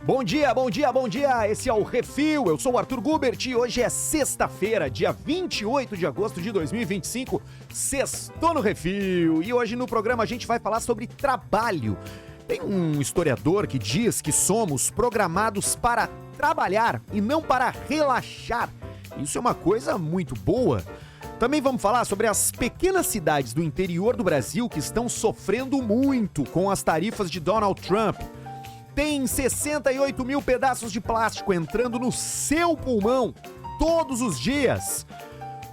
Bom dia, bom dia, bom dia! Esse é o Refil, eu sou o Arthur Gubert e hoje é sexta-feira, dia 28 de agosto de 2025, sextou no Refil. E hoje no programa a gente vai falar sobre trabalho. Tem um historiador que diz que somos programados para trabalhar e não para relaxar. Isso é uma coisa muito boa. Também vamos falar sobre as pequenas cidades do interior do Brasil que estão sofrendo muito com as tarifas de Donald Trump. Tem 68 mil pedaços de plástico entrando no seu pulmão todos os dias.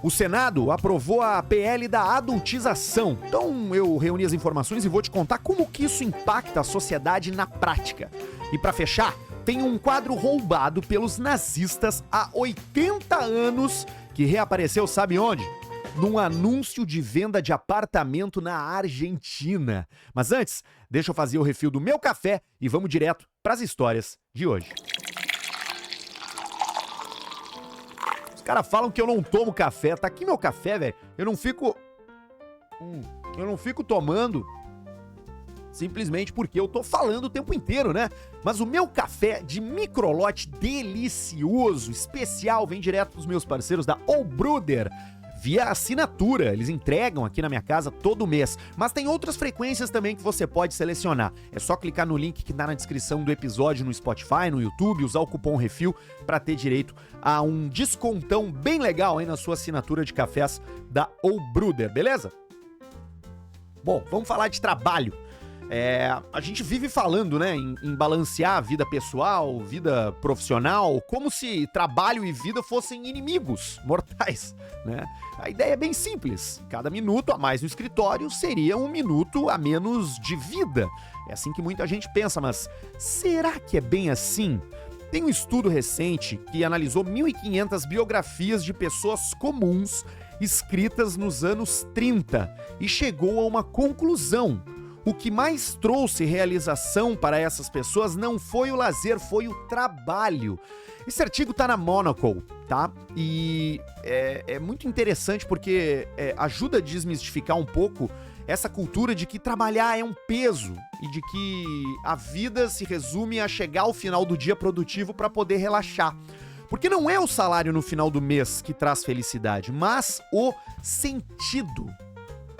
O Senado aprovou a PL da adultização. Então eu reuni as informações e vou te contar como que isso impacta a sociedade na prática. E para fechar, tem um quadro roubado pelos nazistas há 80 anos que reapareceu sabe onde? Num anúncio de venda de apartamento na Argentina. Mas antes, deixa eu fazer o refil do meu café e vamos direto para as histórias de hoje. Os caras falam que eu não tomo café. Tá aqui meu café, velho. Eu não fico tomando simplesmente porque eu tô falando o tempo inteiro, né? Mas o meu café de microlote delicioso, especial, vem direto dos meus parceiros da O Brother. Via assinatura, eles entregam aqui na minha casa todo mês, mas tem outras frequências também que você pode selecionar. É só clicar no link que tá na descrição do episódio no Spotify, no YouTube, usar o cupom REFIL para ter direito a um descontão bem legal aí na sua assinatura de cafés da O Brother, beleza? Bom, vamos falar de trabalho. A gente vive falando, né, em balancear a vida pessoal, vida profissional, como se trabalho e vida fossem inimigos mortais, né? A ideia é bem simples. Cada minuto a mais no escritório seria um minuto a menos de vida. É assim que muita gente pensa, mas será que é bem assim? Tem um estudo recente que analisou 1.500 biografias de pessoas comuns escritas nos anos 30 e chegou a uma conclusão. O que mais trouxe realização para essas pessoas não foi o lazer, foi o trabalho. Esse artigo tá na Monocle, tá? E é muito interessante porque ajuda a desmistificar um pouco essa cultura de que trabalhar é um peso e de que a vida se resume a chegar ao final do dia produtivo para poder relaxar. Porque não é o salário no final do mês que traz felicidade, mas o sentido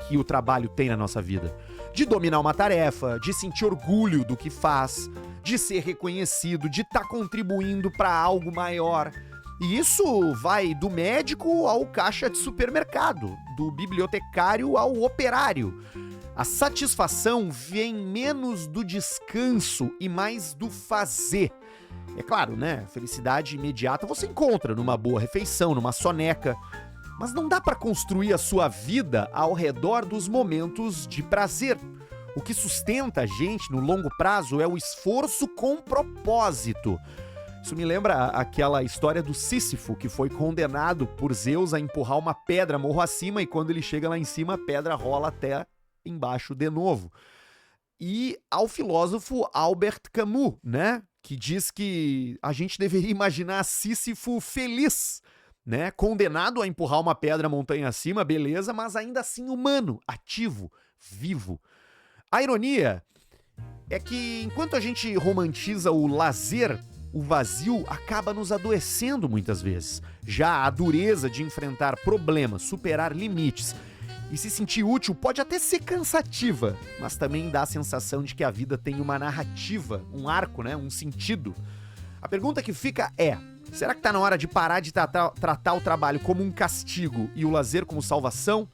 que o trabalho tem na nossa vida. De dominar uma tarefa, de sentir orgulho do que faz, de ser reconhecido, de estar contribuindo para algo maior. E isso vai do médico ao caixa de supermercado, do bibliotecário ao operário. A satisfação vem menos do descanso e mais do fazer. É claro, né? Felicidade imediata você encontra numa boa refeição, numa soneca. Mas não dá para construir a sua vida ao redor dos momentos de prazer. O que sustenta a gente no longo prazo é o esforço com propósito. Isso me lembra aquela história do Sísifo, que foi condenado por Zeus a empurrar uma pedra morro acima e quando ele chega lá em cima, a pedra rola até embaixo de novo. E ao filósofo Albert Camus, né, que diz que a gente deveria imaginar Sísifo feliz, né? Condenado a empurrar uma pedra montanha acima, beleza, mas ainda assim humano, ativo, vivo. A ironia é que enquanto a gente romantiza o lazer, o vazio acaba nos adoecendo muitas vezes. Já a dureza de enfrentar problemas, superar limites e se sentir útil pode até ser cansativa, mas também dá a sensação de que a vida tem uma narrativa, um arco, né? Um sentido. A pergunta que fica é: será que tá na hora de parar de tratar o trabalho como um castigo e o lazer como salvação?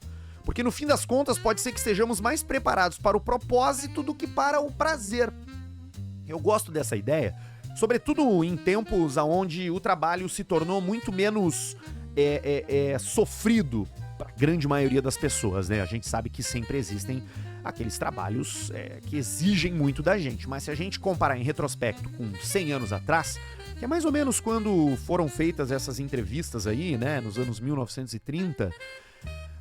Porque no fim das contas pode ser que estejamos mais preparados para o propósito do que para o prazer. Eu gosto dessa ideia, sobretudo em tempos onde o trabalho se tornou muito menos sofrido para a grande maioria das pessoas, né? A gente sabe que sempre existem aqueles trabalhos que exigem muito da gente, mas se a gente comparar em retrospecto com 100 anos atrás, que é mais ou menos quando foram feitas essas entrevistas aí, né, nos anos 1930,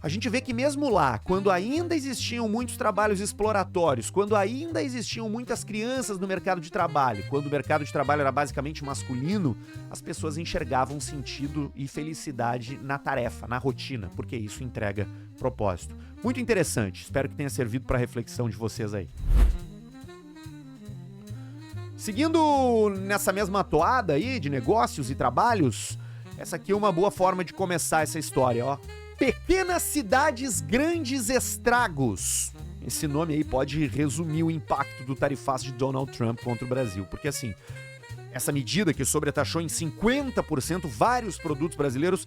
a gente vê que mesmo lá, quando ainda existiam muitos trabalhos exploratórios, quando ainda existiam muitas crianças no mercado de trabalho, quando o mercado de trabalho era basicamente masculino, as pessoas enxergavam sentido e felicidade na tarefa, na rotina, porque isso entrega propósito. Muito interessante, espero que tenha servido para a reflexão de vocês aí. Seguindo nessa mesma toada aí de negócios e trabalhos, essa aqui é uma boa forma de começar essa história, ó. Pequenas cidades, grandes estragos. Esse nome aí pode resumir o impacto do tarifaço de Donald Trump contra o Brasil, porque assim, essa medida que sobretaxou em 50% vários produtos brasileiros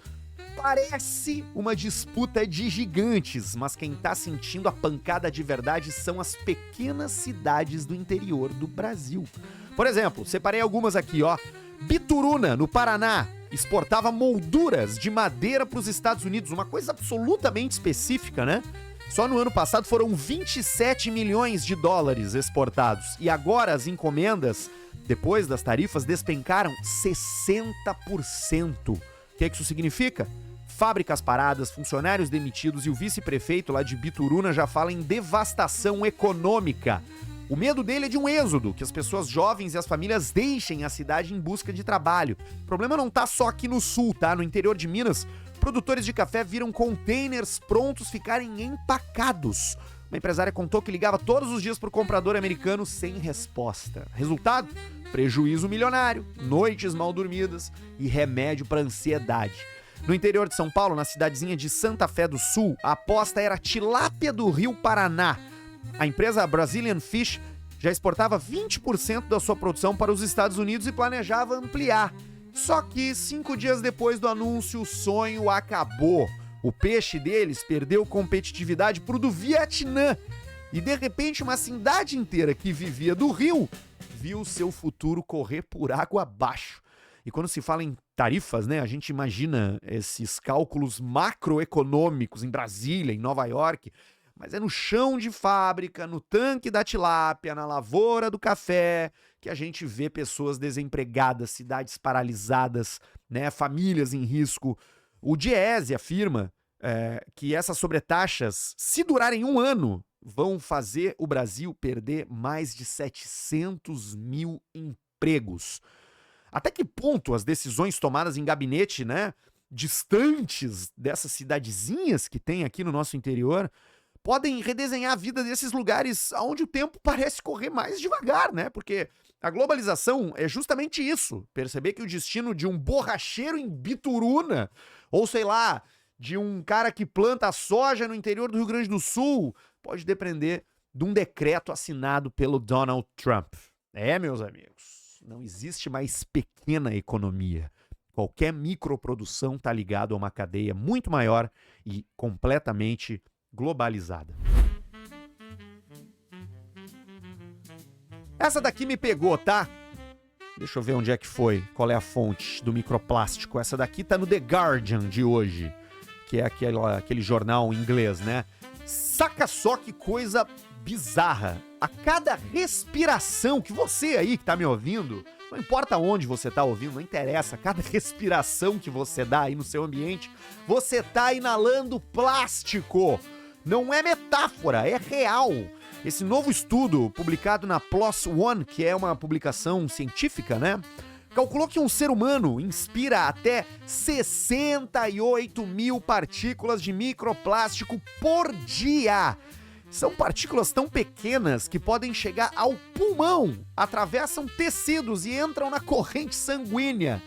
parece uma disputa de gigantes, mas quem tá sentindo a pancada de verdade são as pequenas cidades do interior do Brasil. Por exemplo, separei algumas aqui, ó. Bituruna, no Paraná, exportava molduras de madeira para os Estados Unidos, uma coisa absolutamente específica, né? Só no ano passado foram 27 milhões de dólares exportados. E agora as encomendas, depois das tarifas, despencaram 60%. O que isso significa? Fábricas paradas, funcionários demitidos e o vice-prefeito lá de Bituruna já fala em devastação econômica. O medo dele é de um êxodo, que as pessoas jovens e as famílias deixem a cidade em busca de trabalho. O problema não tá só aqui no sul, tá? No interior de Minas, produtores de café viram containers prontos ficarem empacados. Uma empresária contou que ligava todos os dias pro comprador americano sem resposta. Resultado? Prejuízo milionário, noites mal dormidas e remédio para ansiedade. No interior de São Paulo, na cidadezinha de Santa Fé do Sul, a aposta era tilápia do Rio Paraná. A empresa Brazilian Fish já exportava 20% da sua produção para os Estados Unidos e planejava ampliar. Só que 5 dias depois do anúncio, o sonho acabou. O peixe deles perdeu competitividade pro do Vietnã. E de repente uma cidade inteira que vivia do rio viu seu futuro correr por água abaixo. E quando se fala em tarifas, né, a gente imagina esses cálculos macroeconômicos em Brasília, em Nova York, mas é no chão de fábrica, no tanque da tilápia, na lavoura do café, que a gente vê pessoas desempregadas, cidades paralisadas, né, famílias em risco. O Diese afirma que essas sobretaxas, se durarem 1 ano, vão fazer o Brasil perder mais de 700 mil empregos. Até que ponto as decisões tomadas em gabinete, né, distantes dessas cidadezinhas que tem aqui no nosso interior, podem redesenhar a vida desses lugares onde o tempo parece correr mais devagar, né? Porque a globalização é justamente isso. Perceber que o destino de um borracheiro em Bituruna, ou sei lá, de um cara que planta soja no interior do Rio Grande do Sul, pode depender de um decreto assinado pelo Donald Trump. Meus amigos, não existe mais pequena economia. Qualquer microprodução está ligado a uma cadeia muito maior e completamente globalizada. Essa daqui me pegou, tá? Deixa eu ver onde é que foi, qual é a fonte do microplástico. Essa daqui tá no The Guardian de hoje, que é aquele jornal inglês, né? Saca só que coisa bizarra. A cada respiração que você aí que tá me ouvindo, não importa onde você tá ouvindo, não interessa, cada respiração que você dá aí no seu ambiente, você tá inalando plástico. Não é metáfora, é real. Esse novo estudo, publicado na PLOS ONE, que é uma publicação científica, né? Calculou que um ser humano inspira até 68 mil partículas de microplástico por dia. São partículas tão pequenas que podem chegar ao pulmão, atravessam tecidos e entram na corrente sanguínea.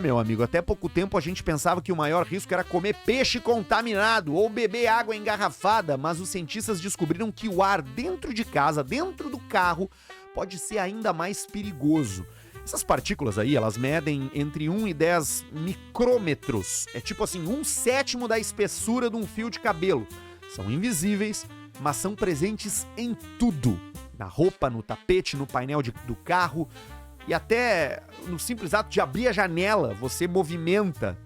Meu amigo, até pouco tempo a gente pensava que o maior risco era comer peixe contaminado ou beber água engarrafada, mas os cientistas descobriram que o ar dentro de casa, dentro do carro, pode ser ainda mais perigoso. Essas partículas aí, elas medem entre 1 e 10 micrômetros. É tipo assim, 1/7 da espessura de um fio de cabelo. São invisíveis, mas são presentes em tudo. Na roupa, no tapete, no painel do carro e até no simples ato de abrir a janela, você movimenta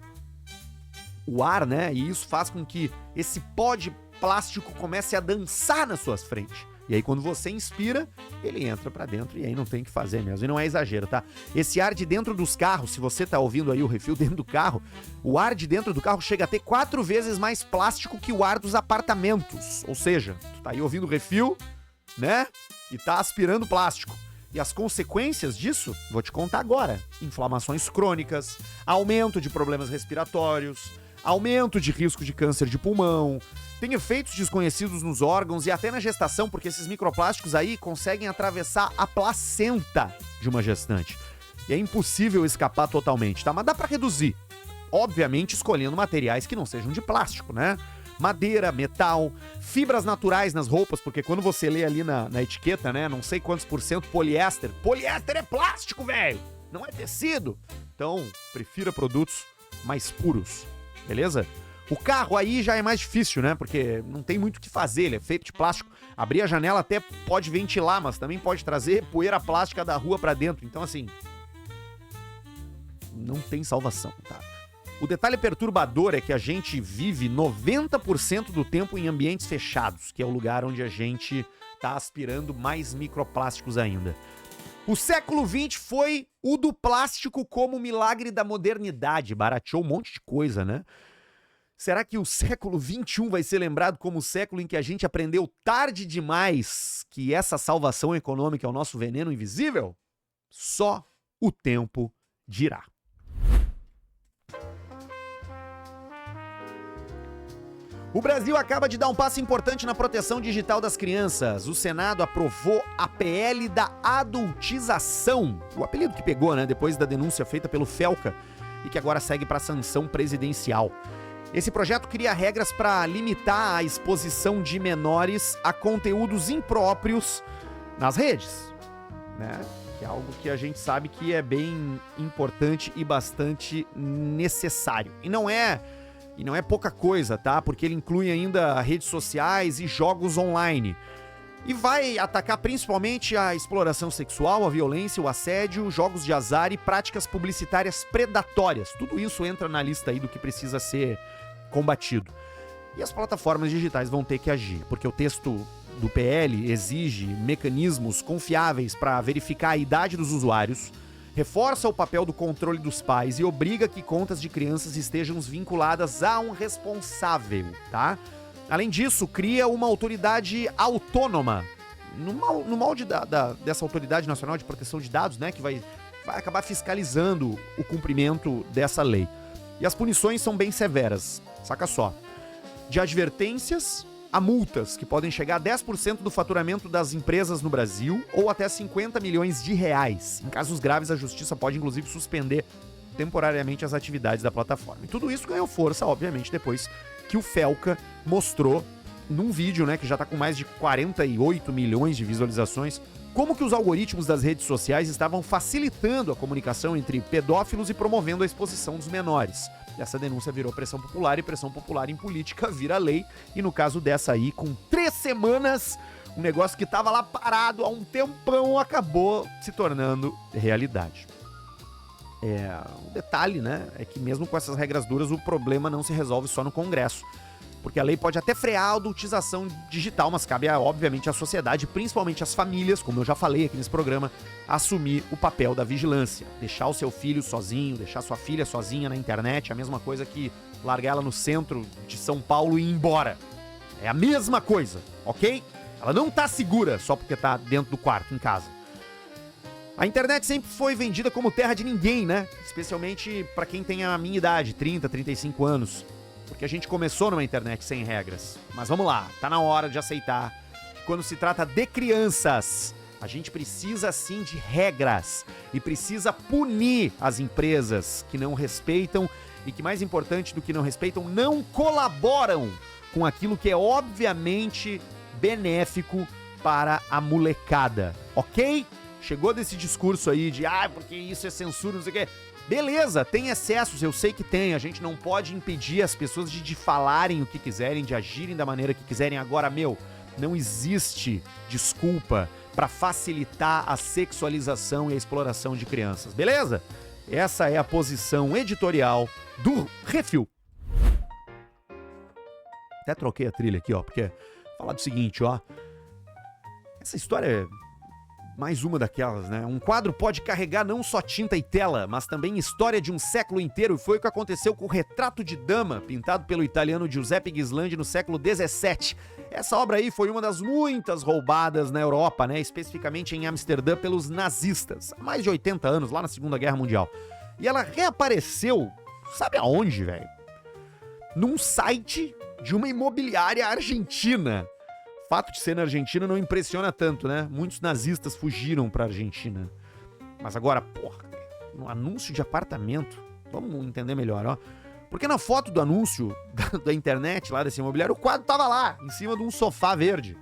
o ar, né? E isso faz com que esse pó de plástico comece a dançar na sua frente. E aí quando você inspira, ele entra pra dentro e aí não tem o que fazer mesmo. E não é exagero, tá? Esse ar de dentro dos carros, se você tá ouvindo aí o refil dentro do carro, o ar de dentro do carro chega a ter 4 vezes mais plástico que o ar dos apartamentos. Ou seja, tu tá aí ouvindo o refil, né? E tá aspirando plástico. E as consequências disso, vou te contar agora. Inflamações crônicas, aumento de problemas respiratórios, aumento de risco de câncer de pulmão, tem efeitos desconhecidos nos órgãos e até na gestação, porque esses microplásticos aí conseguem atravessar a placenta de uma gestante. E é impossível escapar totalmente, tá? Mas dá pra reduzir. Obviamente escolhendo materiais que não sejam de plástico, né? Madeira, metal, fibras naturais nas roupas, porque quando você lê ali na etiqueta, né, não sei quantos por cento poliéster. Poliéster é plástico, velho! Não é tecido. Então, prefira produtos mais puros, beleza? O carro aí já é mais difícil, né? Porque não tem muito o que fazer, ele é feito de plástico. Abrir a janela até pode ventilar, mas também pode trazer poeira plástica da rua pra dentro. Então, assim, não tem salvação, tá? O detalhe perturbador é que a gente vive 90% do tempo em ambientes fechados, que é o lugar onde a gente tá aspirando mais microplásticos ainda. O século XX foi o do plástico como milagre da modernidade, barateou um monte de coisa, né? Será que o século XXI vai ser lembrado como o século em que a gente aprendeu tarde demais que essa salvação econômica é o nosso veneno invisível? Só o tempo dirá. O Brasil acaba de dar um passo importante na proteção digital das crianças. O Senado aprovou a PL da adultização. O apelido que pegou, né, depois da denúncia feita pelo Felca e que agora segue para a sanção presidencial. Esse projeto cria regras para limitar a exposição de menores a conteúdos impróprios nas redes, né? Que é algo que a gente sabe que é bem importante e bastante necessário. E não é pouca coisa, tá? Porque ele inclui ainda redes sociais e jogos online. E vai atacar principalmente a exploração sexual, a violência, o assédio, jogos de azar e práticas publicitárias predatórias. Tudo isso entra na lista aí do que precisa ser combatido. E as plataformas digitais vão ter que agir, porque o texto do PL exige mecanismos confiáveis para verificar a idade dos usuários, reforça o papel do controle dos pais e obriga que contas de crianças estejam vinculadas a um responsável, tá? Além disso, cria uma autoridade autônoma, no molde dessa Autoridade Nacional de Proteção de Dados, né, que vai acabar fiscalizando o cumprimento dessa lei. E as punições são bem severas, saca só. De advertências a multas, que podem chegar a 10% do faturamento das empresas no Brasil ou até 50 milhões de reais. Em casos graves, a justiça pode, inclusive, suspender temporariamente as atividades da plataforma. E tudo isso ganhou força, obviamente, depois que o Felca mostrou num vídeo, né, que já tá com mais de 48 milhões de visualizações, como que os algoritmos das redes sociais estavam facilitando a comunicação entre pedófilos e promovendo a exposição dos menores. Essa denúncia virou pressão popular e pressão popular em política vira lei. E no caso dessa aí, com 3 semanas, um negócio que tava lá parado há um tempão acabou se tornando realidade. Um detalhe, né, é que mesmo com essas regras duras, o problema não se resolve só no Congresso. Porque a lei pode até frear a adultização digital, mas cabe, obviamente, à sociedade, principalmente às famílias, como eu já falei aqui nesse programa, assumir o papel da vigilância. Deixar o seu filho sozinho, deixar sua filha sozinha na internet, é a mesma coisa que largar ela no centro de São Paulo e ir embora. É a mesma coisa, ok? Ela não tá segura só porque tá dentro do quarto, em casa. A internet sempre foi vendida como terra de ninguém, né? Especialmente pra quem tem a minha idade, 30, 35 anos. Porque a gente começou numa internet sem regras. Mas vamos lá, tá na hora de aceitar que quando se trata de crianças, a gente precisa sim de regras e precisa punir as empresas que não respeitam e que, mais importante do que não respeitam, não colaboram com aquilo que é obviamente benéfico para a molecada, ok? Chegou desse discurso aí de porque isso é censura, não sei o quê. Beleza, tem excessos, eu sei que tem, a gente não pode impedir as pessoas de falarem o que quiserem, de agirem da maneira que quiserem. Agora, não existe desculpa para facilitar a sexualização e a exploração de crianças, beleza? Essa é a posição editorial do Refil. Até troquei a trilha aqui, porque falar do seguinte, essa história é mais uma daquelas, né? Um quadro pode carregar não só tinta e tela, mas também história de um século inteiro. E foi o que aconteceu com o Retrato de Dama, pintado pelo italiano Giuseppe Ghislandi no século XVII. Essa obra aí foi uma das muitas roubadas na Europa, né? Especificamente em Amsterdã pelos nazistas, há mais de 80 anos, lá na Segunda Guerra Mundial. E ela reapareceu, sabe aonde, velho? num site de uma imobiliária argentina. O fato de ser na Argentina não impressiona tanto, né? Muitos nazistas fugiram pra Argentina. Mas agora, porra, um anúncio de apartamento. Vamos entender melhor, ó. Porque na foto do anúncio da internet lá desse imobiliário, o quadro tava lá, em cima de um sofá verde.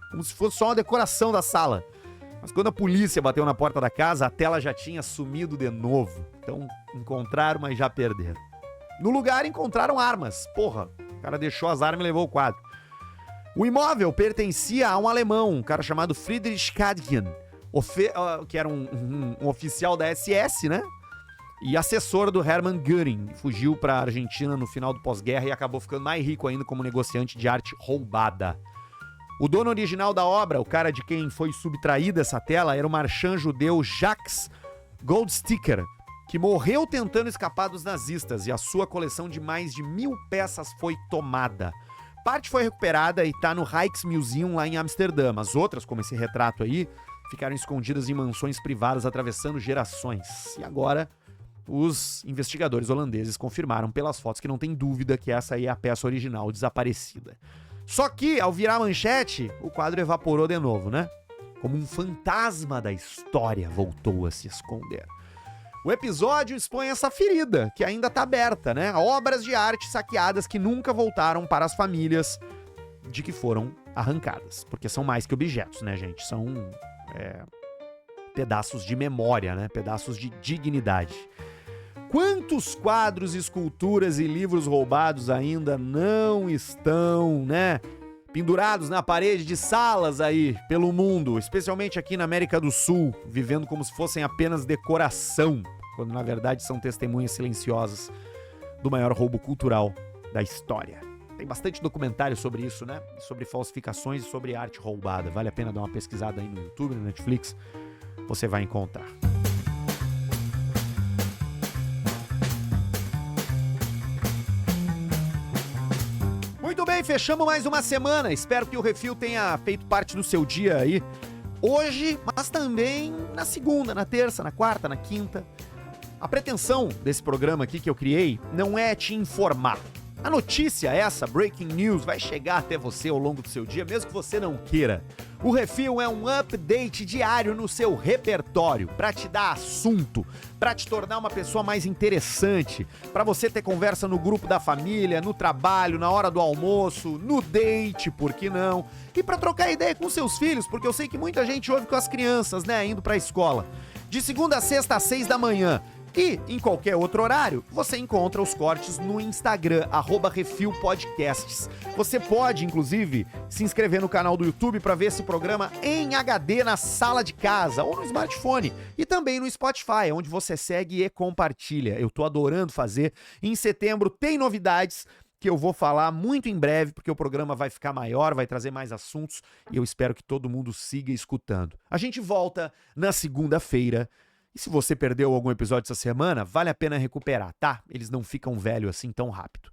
Como se fosse só uma decoração da sala. Mas quando a polícia bateu na porta da casa, a tela já tinha sumido de novo. Então, encontraram, mas já perderam. No lugar, encontraram armas. Porra, o cara deixou as armas e levou o quadro. O imóvel pertencia a um alemão, um cara chamado Friedrich Kadgen, que era um oficial da SS, né? E assessor do Hermann Göring. Fugiu pra Argentina no final do pós-guerra e acabou ficando mais rico ainda como negociante de arte roubada. O dono original da obra, o cara de quem foi subtraída essa tela, era o marchand judeu Jacques Goldsticker, que morreu tentando escapar dos nazistas e a sua coleção de mais de 1000 peças foi tomada. Parte foi recuperada e tá no Rijksmuseum lá em Amsterdã, mas outras, como esse retrato aí, ficaram escondidas em mansões privadas atravessando gerações. E agora, os investigadores holandeses confirmaram pelas fotos que não tem dúvida que essa aí é a peça original desaparecida. Só que, ao virar a manchete, o quadro evaporou de novo, né? Como um fantasma da história voltou a se esconder. O episódio expõe essa ferida, que ainda tá aberta, né? Obras de arte saqueadas que nunca voltaram para as famílias de que foram arrancadas. Porque são mais que objetos, né, gente? São pedaços de memória, né? Pedaços de dignidade. Quantos quadros, esculturas e livros roubados ainda não estão, né, pendurados na parede de salas aí pelo mundo, especialmente aqui na América do Sul, vivendo como se fossem apenas decoração, quando na verdade são testemunhas silenciosas do maior roubo cultural da história. Tem bastante documentário sobre isso, né? Sobre falsificações e sobre arte roubada. Vale a pena dar uma pesquisada aí no YouTube, no Netflix, você vai encontrar. Muito bem, fechamos mais uma semana. Espero que o Refil tenha feito parte do seu dia aí hoje, mas também na segunda, na terça, na quarta, na quinta. A pretensão desse programa aqui que eu criei não é te informar. A notícia, essa breaking news, vai chegar até você ao longo do seu dia, mesmo que você não queira. O Refil é um update diário no seu repertório, pra te dar assunto, pra te tornar uma pessoa mais interessante, pra você ter conversa no grupo da família, no trabalho, na hora do almoço, no date, por que não? E pra trocar ideia com seus filhos, porque eu sei que muita gente ouve com as crianças, né, indo pra escola. De segunda a sexta às 6 da manhã. E, em qualquer outro horário, você encontra os cortes no Instagram, @refilpodcasts. Você pode, inclusive, se inscrever no canal do YouTube para ver esse programa em HD na sala de casa ou no smartphone. E também no Spotify, onde você segue e compartilha. Eu tô adorando fazer. Em setembro tem novidades que eu vou falar muito em breve, porque o programa vai ficar maior, vai trazer mais assuntos e eu espero que todo mundo siga escutando. A gente volta na segunda-feira. E se você perdeu algum episódio essa semana, vale a pena recuperar, tá? Eles não ficam velhos assim tão rápido.